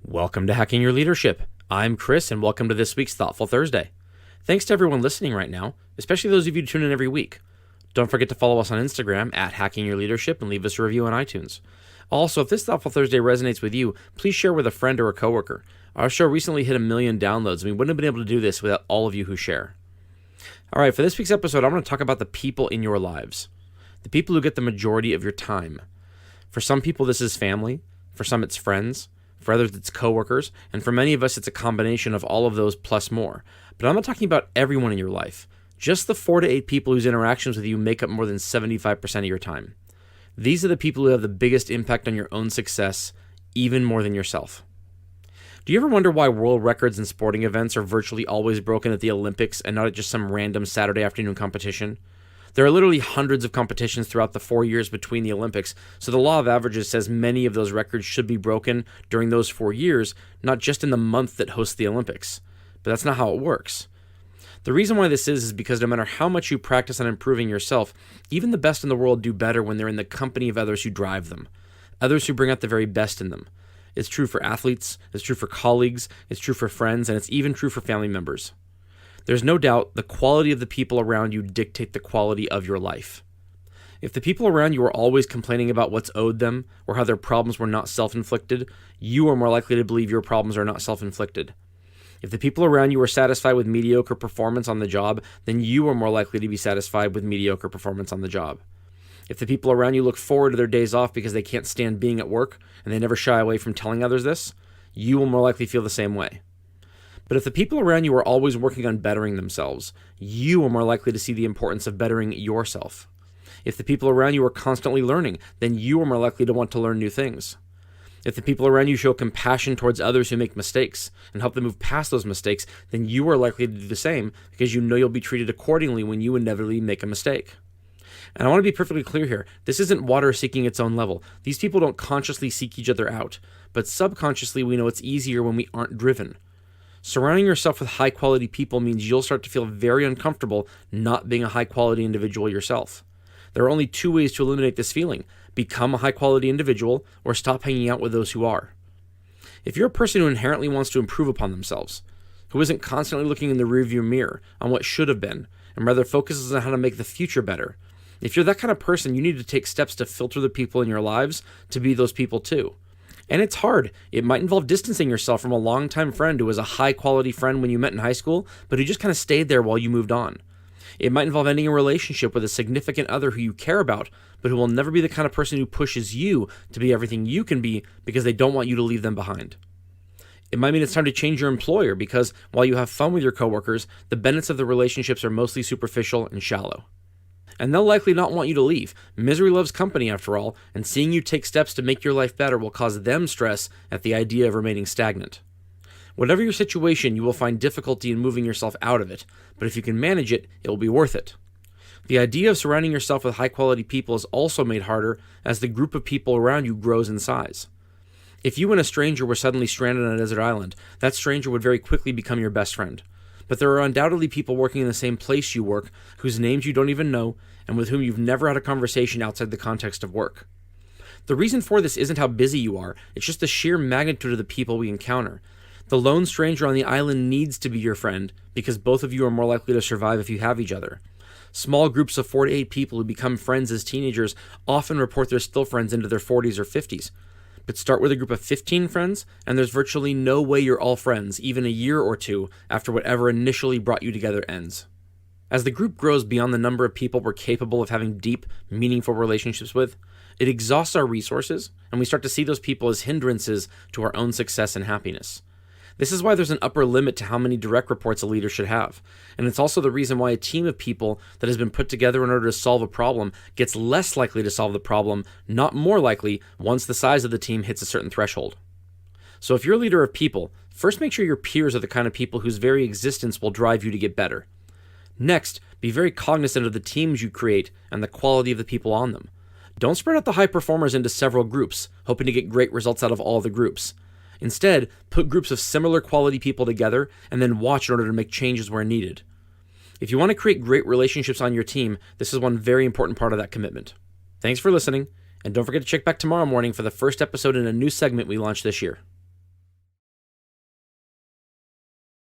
Welcome to Hacking Your Leadership. I'm Chris, and welcome to this week's Thoughtful Thursday. Thanks to everyone listening right now, especially those of you who tune in every week. Don't forget to follow us on Instagram at Hacking Your Leadership and leave us a review on iTunes. Also, if this Thoughtful Thursday resonates with you, please share with a friend or a coworker. Our show recently hit 1 million downloads, and we wouldn't have been able to do this without all of you who share. All right, for this week's episode, I'm going to talk about the people in your lives, the people who get the majority of your time. For some people, this is family. For some, it's friends. For others, it's coworkers. And for many of us, it's a combination of all of those plus more. But I'm not talking about everyone in your life. Just the 4 to 8 people whose interactions with you make up more than 75% of your time. These are the people who have the biggest impact on your own success, even more than yourself. Do you ever wonder why world records in sporting events are virtually always broken at the Olympics and not at just some random Saturday afternoon competition? There are literally hundreds of competitions throughout the 4 years between the Olympics, so the law of averages says many of those records should be broken during those 4 years, not just in the month that hosts the Olympics. But that's not how it works. The reason why this is because no matter how much you practice on improving yourself, even the best in the world do better when they're in the company of others who drive them, others who bring out the very best in them. It's true for athletes, it's true for colleagues, it's true for friends, and it's even true for family members. There's no doubt the quality of the people around you dictate the quality of your life. If the people around you are always complaining about what's owed them or how their problems were not self-inflicted, you are more likely to believe your problems are not self-inflicted. If the people around you are satisfied with mediocre performance on the job, then you are more likely to be satisfied with mediocre performance on the job. If the people around you look forward to their days off because they can't stand being at work and they never shy away from telling others this, you will more likely feel the same way. But if the people around you are always working on bettering themselves, you are more likely to see the importance of bettering yourself. If the people around you are constantly learning, then you are more likely to want to learn new things. If the people around you show compassion towards others who make mistakes and help them move past those mistakes, then you are likely to do the same because you know you'll be treated accordingly when you inevitably make a mistake. And I want to be perfectly clear here. This isn't water seeking its own level. These people don't consciously seek each other out, but subconsciously we know it's easier when we aren't driven. Surrounding yourself with high-quality people means you'll start to feel very uncomfortable not being a high-quality individual yourself. There are only 2 ways to eliminate this feeling: become a high-quality individual or stop hanging out with those who are. If you're a person who inherently wants to improve upon themselves, who isn't constantly looking in the rearview mirror on what should have been, and rather focuses on how to make the future better, if you're that kind of person, you need to take steps to filter the people in your lives to be those people too. And it's hard. It might involve distancing yourself from a longtime friend who was a high-quality friend when you met in high school, but who just kind of stayed there while you moved on. It might involve ending a relationship with a significant other who you care about, but who will never be the kind of person who pushes you to be everything you can be because they don't want you to leave them behind. It might mean it's time to change your employer because while you have fun with your coworkers, the benefits of the relationships are mostly superficial and shallow. And they'll likely not want you to leave. Misery loves company, after all, and seeing you take steps to make your life better will cause them stress at the idea of remaining stagnant. Whatever your situation, you will find difficulty in moving yourself out of it, but if you can manage it, it will be worth it. The idea of surrounding yourself with high-quality people is also made harder as the group of people around you grows in size. If you and a stranger were suddenly stranded on a desert island, that stranger would very quickly become your best friend. But there are undoubtedly people working in the same place you work, whose names you don't even know, and with whom you've never had a conversation outside the context of work. The reason for this isn't how busy you are, it's just the sheer magnitude of the people we encounter. The lone stranger on the island needs to be your friend, because both of you are more likely to survive if you have each other. Small groups of 4 to 8 people who become friends as teenagers often report they're still friends into their 40s or 50s. But start with a group of 15 friends, and there's virtually no way you're all friends, even a year or two after whatever initially brought you together ends. As the group grows beyond the number of people we're capable of having deep, meaningful relationships with, it exhausts our resources, and we start to see those people as hindrances to our own success and happiness. This is why there's an upper limit to how many direct reports a leader should have, and it's also the reason why a team of people that has been put together in order to solve a problem gets less likely to solve the problem, not more likely, once the size of the team hits a certain threshold. So if you're a leader of people, first make sure your peers are the kind of people whose very existence will drive you to get better. Next, be very cognizant of the teams you create and the quality of the people on them. Don't spread out the high performers into several groups, hoping to get great results out of all the groups. Instead, put groups of similar quality people together and then watch in order to make changes where needed. If you want to create great relationships on your team, this is one very important part of that commitment. Thanks for listening, and don't forget to check back tomorrow morning for the first episode in a new segment we launched this year.